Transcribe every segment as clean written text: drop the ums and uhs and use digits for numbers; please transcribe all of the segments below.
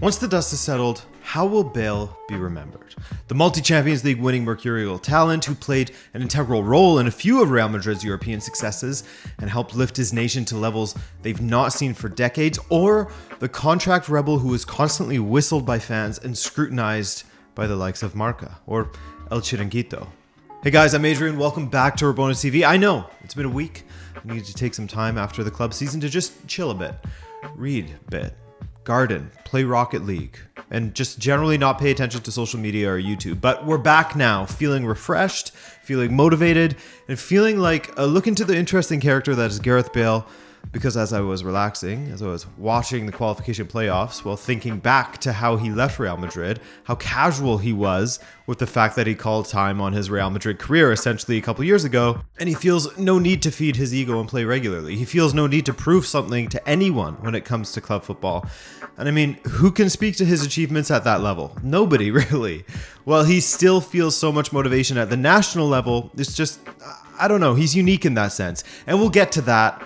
Once the dust has settled, how will Bale be remembered? The multi-Champions League winning mercurial talent who played an integral role in a few of Real Madrid's European successes and helped lift his nation to levels they've not seen for decades, or the contract rebel who is constantly whistled by fans and scrutinized by the likes of Marca or El Chiringuito. Hey guys, I'm Adrian. Welcome back to Rabona TV. I know, it's been a week. I needed to take some time after the club season to just chill a bit, read a bit, garden, play Rocket League, and just generally not pay attention to social media or YouTube. But we're back now, feeling refreshed, feeling motivated, and feeling like a look into the interesting character that is Gareth Bale. Because as I was relaxing, as I was watching the qualification playoffs, while thinking back to how he left Real Madrid, how casual he was with the fact that he called time on his Real Madrid career essentially a couple years ago, and he feels no need to feed his ego and play regularly. He feels no need to prove something to anyone when it comes to club football. And I mean, who can speak to his achievements at that level? Nobody, really. Well, he still feels so much motivation at the national level. It's just, I don't know, he's unique in that sense. And we'll get to that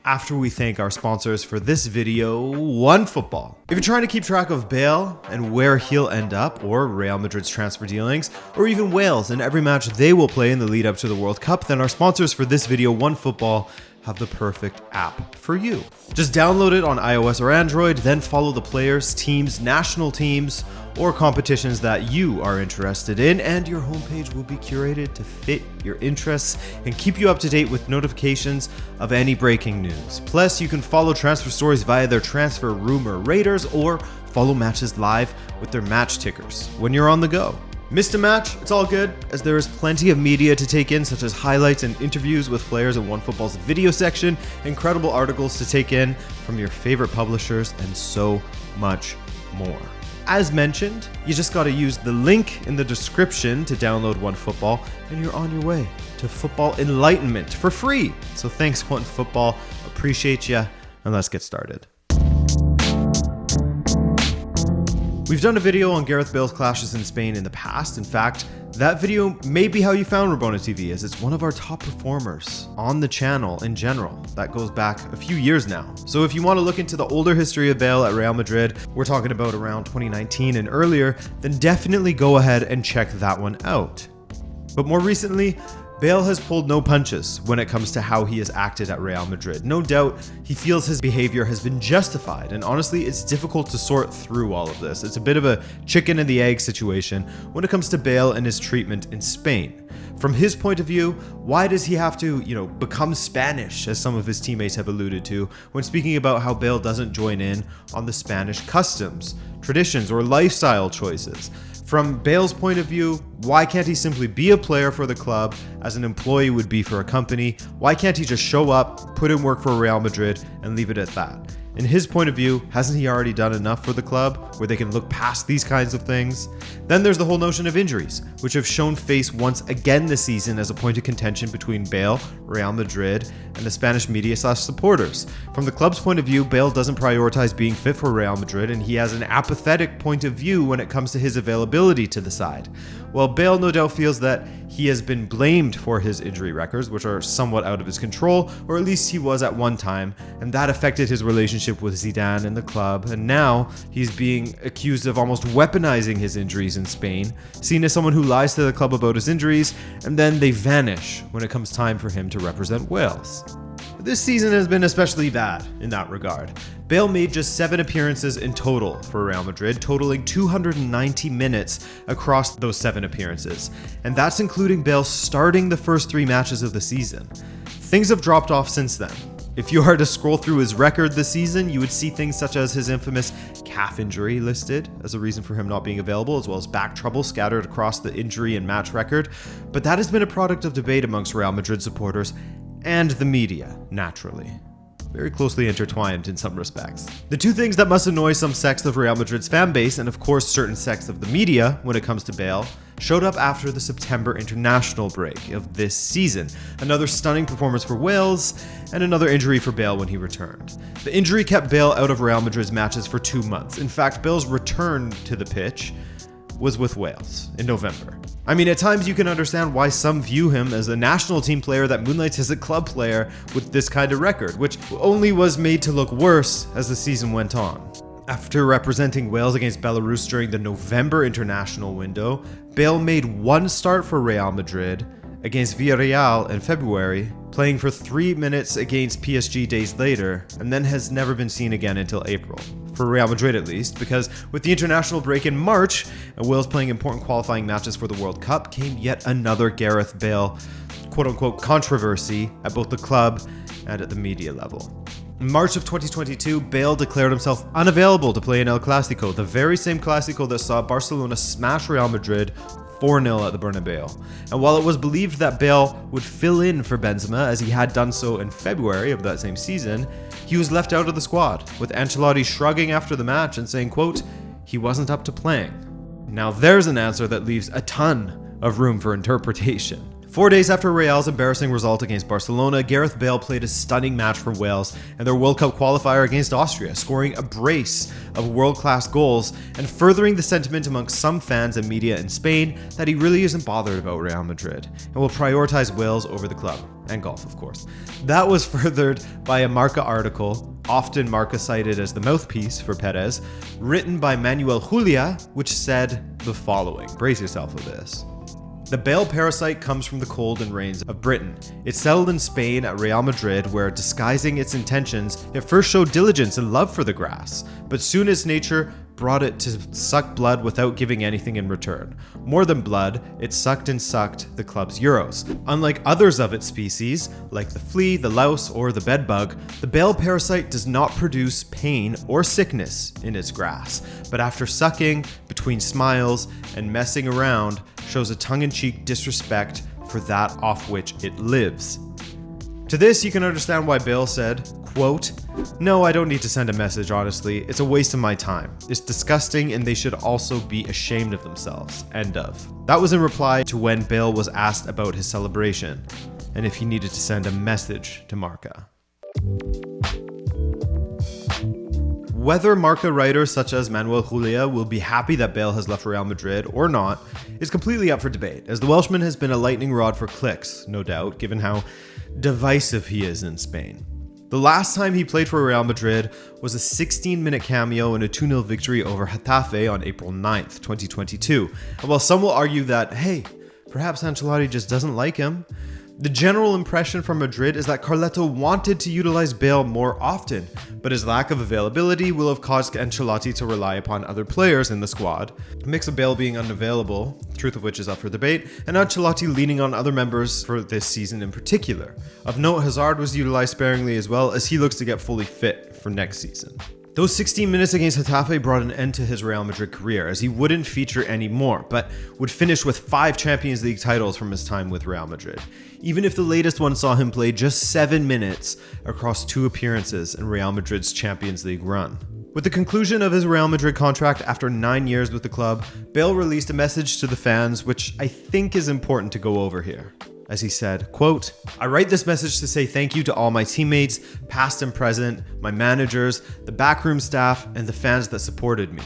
after we thank our sponsors for this video, OneFootball. If you're trying to keep track of Bale and where he'll end up, or Real Madrid's transfer dealings, or even Wales and every match they will play in the lead up to the World Cup, then our sponsors for this video, OneFootball, have the perfect app for you. Just download it on iOS or Android, then follow the players, teams, national teams, or competitions that you are interested in, and your homepage will be curated to fit your interests and keep you up to date with notifications of any breaking news. Plus, you can follow transfer stories via their transfer rumor raters or follow matches live with their match tickers when you're on the go. Missed a match? It's all good, as there is plenty of media to take in, such as highlights and interviews with players in OneFootball's video section, incredible articles to take in from your favorite publishers, and so much more. As mentioned, you just got to use the link in the description to download OneFootball, and you're on your way to football enlightenment for free. So thanks, OneFootball. Appreciate you, and let's get started. We've done a video on Gareth Bale's clashes in Spain in the past. In fact, that video may be how you found Rabona TV, as it's one of our top performers on the channel in general. That goes back a few years now. So if you want to look into the older history of Bale at Real Madrid, we're talking about around 2019 and earlier, then definitely go ahead and check that one out. But more recently, Bale has pulled no punches when it comes to how he has acted at Real Madrid. No doubt, he feels his behavior has been justified, and honestly, it's difficult to sort through all of this. It's a bit of a chicken and the egg situation when it comes to Bale and his treatment in Spain. From his point of view, why does he have to, become Spanish, as some of his teammates have alluded to, when speaking about how Bale doesn't join in on the Spanish customs, traditions, or lifestyle choices? From Bale's point of view, why can't he simply be a player for the club as an employee would be for a company? Why can't he just show up, put in work for Real Madrid, and leave it at that? In his point of view, hasn't he already done enough for the club where they can look past these kinds of things? Then there's the whole notion of injuries, which have shown face once again this season as a point of contention between Bale, Real Madrid, and the Spanish media/supporters. From the club's point of view, Bale doesn't prioritize being fit for Real Madrid, and he has an apathetic point of view when it comes to his availability to the side. While Bale no doubt feels that he has been blamed for his injury records, which are somewhat out of his control, or at least he was at one time, and that affected his relationship with Zidane and the club, and now he's being accused of almost weaponizing his injuries in Spain, seen as someone who lies to the club about his injuries, and then they vanish when it comes time for him to represent Wales. This season has been especially bad in that regard. Bale made just 7 appearances in total for Real Madrid, totaling 290 minutes across those 7 appearances. And that's including Bale starting the first 3 matches of the season. Things have dropped off since then. If you are to scroll through his record this season, you would see things such as his infamous calf injury listed as a reason for him not being available, as well as back trouble scattered across the injury and match record. But that has been a product of debate amongst Real Madrid supporters and the media, naturally. Very closely intertwined in some respects. The two things that must annoy some sects of Real Madrid's fan base, and of course certain sects of the media when it comes to Bale, showed up after the September international break of this season. Another stunning performance for Wales, and another injury for Bale when he returned. The injury kept Bale out of Real Madrid's matches for 2 months. In fact, Bale's return to the pitch was with Wales in November. I mean, at times you can understand why some view him as a national team player that moonlights as a club player with this kind of record, which only was made to look worse as the season went on. After representing Wales against Belarus during the November international window, Bale made one start for Real Madrid against Villarreal in February, playing for 3 minutes against PSG days later, and then has never been seen again until April. For Real Madrid at least, because with the international break in March and Wales playing important qualifying matches for the World Cup, came yet another Gareth Bale quote-unquote controversy at both the club and at the media level. In March of 2022, Bale declared himself unavailable to play in El Clásico, the very same Clásico that saw Barcelona smash Real Madrid 4-0 at the Bernabeu. And while it was believed that Bale would fill in for Benzema as he had done so in February of that same season, he was left out of the squad, with Ancelotti shrugging after the match and saying, quote, he wasn't up to playing. Now there's an answer that leaves a ton of room for interpretation. 4 days after Real's embarrassing result against Barcelona, Gareth Bale played a stunning match for Wales and their World Cup qualifier against Austria, scoring a brace of world-class goals and furthering the sentiment amongst some fans and media in Spain that he really isn't bothered about Real Madrid and will prioritize Wales over the club, and golf of course. That was furthered by a Marca article, often Marca cited as the mouthpiece for Perez, written by Manuel Julia, which said the following. Brace yourself for this. The Bale parasite comes from the cold and rains of Britain. It settled in Spain at Real Madrid, where, disguising its intentions, it first showed diligence and love for the grass, but soon its nature brought it to suck blood without giving anything in return. More than blood, it sucked and sucked the club's euros. Unlike others of its species, like the flea, the louse, or the bedbug, the Bale parasite does not produce pain or sickness in its grass, but after sucking, between smiles, and messing around, shows a tongue-in-cheek disrespect for that off which it lives. To this, you can understand why Bale said, quote, no, I don't need to send a message, honestly. It's a waste of my time. It's disgusting and they should also be ashamed of themselves. End of. That was in reply to when Bale was asked about his celebration and if he needed to send a message to Marca. Whether Marca writers such as Manuel Julia will be happy that Bale has left Real Madrid or not is completely up for debate, as the Welshman has been a lightning rod for clicks, no doubt, given how divisive he is in Spain. The last time he played for Real Madrid was a 16-minute cameo in a 2-0 victory over Getafe on April 9th, 2022. And while some will argue that, hey, perhaps Ancelotti just doesn't like him, the general impression from Madrid is that Carletto wanted to utilize Bale more often, but his lack of availability will have caused Ancelotti to rely upon other players in the squad. A mix of Bale being unavailable, truth of which is up for debate, and Ancelotti leaning on other members for this season in particular. Of note, Hazard was utilized sparingly as well, as he looks to get fully fit for next season. Those 16 minutes against Getafe brought an end to his Real Madrid career, as he wouldn't feature anymore, but would finish with 5 Champions League titles from his time with Real Madrid, even if the latest one saw him play just 7 minutes across 2 appearances in Real Madrid's Champions League run. With the conclusion of his Real Madrid contract after 9 years with the club, Bale released a message to the fans, which I think is important to go over here. As he said, quote, I write this message to say thank you to all my teammates, past and present, my managers, the backroom staff, and the fans that supported me.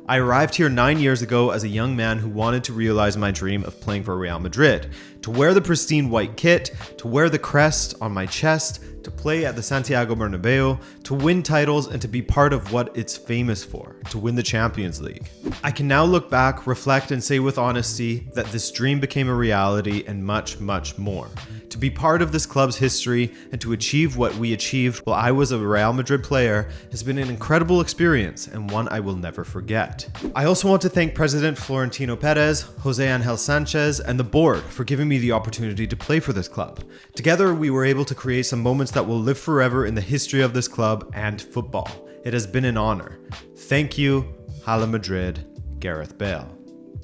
I arrived here 9 years ago as a young man who wanted to realize my dream of playing for Real Madrid, to wear the pristine white kit, to wear the crest on my chest, to play at the Santiago Bernabeu, to win titles and to be part of what it's famous for, to win the Champions League. I can now look back, reflect, and say with honesty that this dream became a reality and much, much more. To be part of this club's history and to achieve what we achieved while I was a Real Madrid player has been an incredible experience and one I will never forget. I also want to thank President Florentino Perez, Jose Angel Sanchez, and the board for giving me the opportunity to play for this club. Together, we were able to create some moments that will live forever in the history of this club and football. It has been an honor. Thank you, Hala Madrid, Gareth Bale.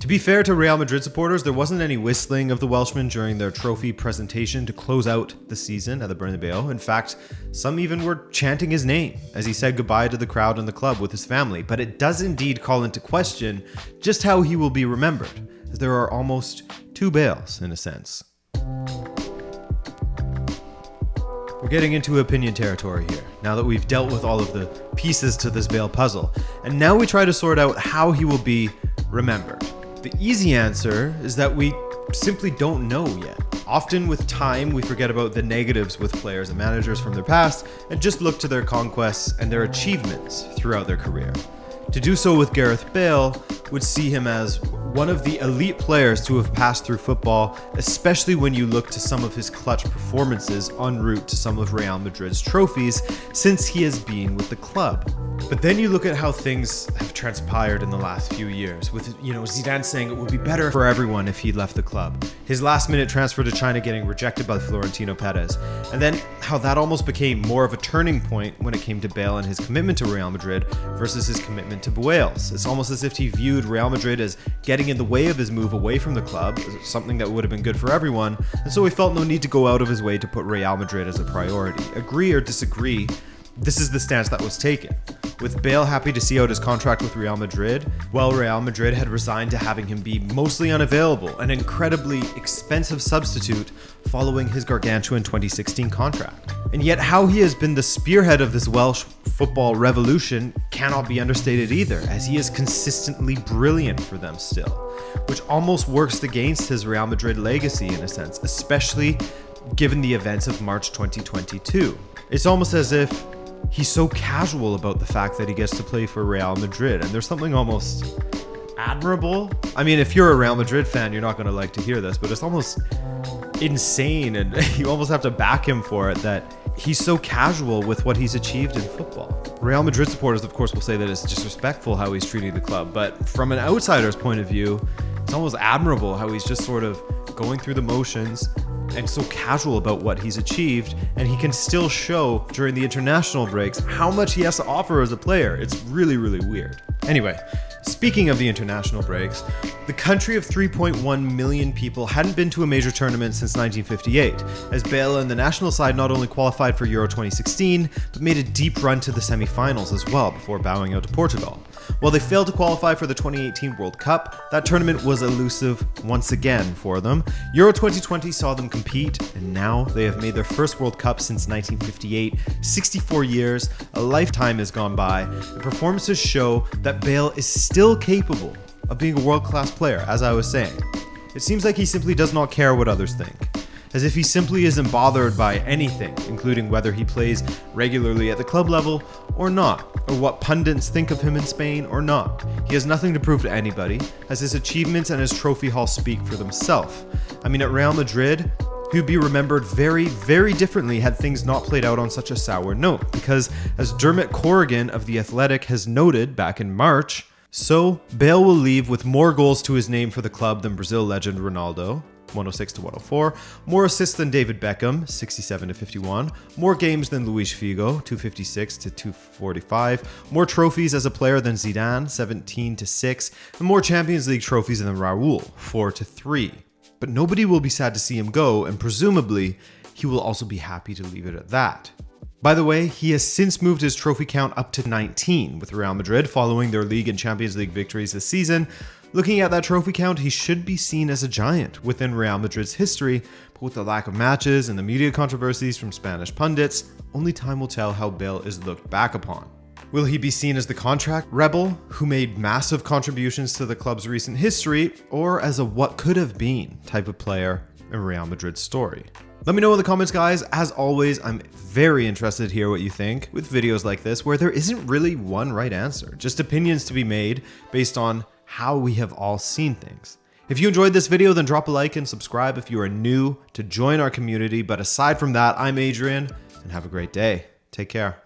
To be fair to Real Madrid supporters, there wasn't any whistling of the Welshman during their trophy presentation to close out the season at the Bernabeu. In fact, some even were chanting his name as he said goodbye to the crowd and the club with his family. But it does indeed call into question just how he will be remembered, as there are almost 2 Bales in a sense. We're getting into opinion territory here, now that we've dealt with all of the pieces to this Bale puzzle, and now we try to sort out how he will be remembered. The easy answer is that we simply don't know yet. Often with time, we forget about the negatives with players and managers from their past and just look to their conquests and their achievements throughout their career. To do so with Gareth Bale would see him as one of the elite players to have passed through football, especially when you look to some of his clutch performances en route to some of Real Madrid's trophies since he has been with the club. But then you look at how things have transpired in the last few years, with Zidane saying it would be better for everyone if he left the club, his last-minute transfer to China getting rejected by Florentino Perez, and then how that almost became more of a turning point when it came to Bale and his commitment to Real Madrid versus his commitment to Bales. It's almost as if he viewed Real Madrid as getting in the way of his move away from the club, something that would have been good for everyone, and so he felt no need to go out of his way to put Real Madrid as a priority. Agree or disagree, this is the stance that was taken. With Bale happy to see out his contract with Real Madrid, while Real Madrid had resigned to having him be mostly unavailable, an incredibly expensive substitute following his gargantuan 2016 contract. And yet how he has been the spearhead of this Welsh football revolution cannot be understated either, as he is consistently brilliant for them still, which almost works against his Real Madrid legacy in a sense, especially given the events of March 2022. It's almost as if he's so casual about the fact that he gets to play for Real Madrid, and there's something almost admirable. I mean, if you're a Real Madrid fan, you're not going to like to hear this, but it's almost insane, and you almost have to back him for it, that he's so casual with what he's achieved in football. Real Madrid supporters, of course, will say that it's disrespectful how he's treating the club, but from an outsider's point of view, it's almost admirable how he's just sort of going through the motions and so casual about what he's achieved, and he can still show during the international breaks how much he has to offer as a player. It's really, really weird. Anyway, speaking of the international breaks, the country of 3.1 million people hadn't been to a major tournament since 1958, as Bale and the national side not only qualified for Euro 2016, but made a deep run to the semi-finals as well before bowing out to Portugal. While they failed to qualify for the 2018 World Cup, that tournament was elusive once again for them. Euro 2020 saw them compete, and now they have made their first World Cup since 1958. 64 years, a lifetime has gone by, and performances show that Bale is still capable of being a world-class player, as I was saying. It seems like he simply does not care what others think, as if he simply isn't bothered by anything, including whether he plays regularly at the club level or not, or what pundits think of him in Spain or not. He has nothing to prove to anybody, as his achievements and his trophy haul speak for themselves. I mean, at Real Madrid, he would be remembered very, very differently had things not played out on such a sour note, because as Dermot Corrigan of The Athletic has noted back in March, so Bale will leave with more goals to his name for the club than Brazil legend Ronaldo, 106 to 104, more assists than David Beckham, 67 to 51, more games than Luis Figo, 256 to 245, more trophies as a player than Zidane, 17 to 6, and more Champions League trophies than Raul, 4 to 3. But nobody will be sad to see him go, and presumably, he will also be happy to leave it at that. By the way, he has since moved his trophy count up to 19 with Real Madrid following their League and Champions League victories this season. Looking at that trophy count, he should be seen as a giant within Real Madrid's history, but with the lack of matches and the media controversies from Spanish pundits, only time will tell how Bale is looked back upon. Will he be seen as the contract rebel who made massive contributions to the club's recent history, or as a what could have been type of player in Real Madrid's story? Let me know in the comments, guys. As always, I'm very interested to hear what you think with videos like this where there isn't really one right answer, just opinions to be made based on how we have all seen things. If you enjoyed this video, then drop a like and subscribe if you are new to join our community. But aside from that, I'm Adrian, and have a great day. Take care.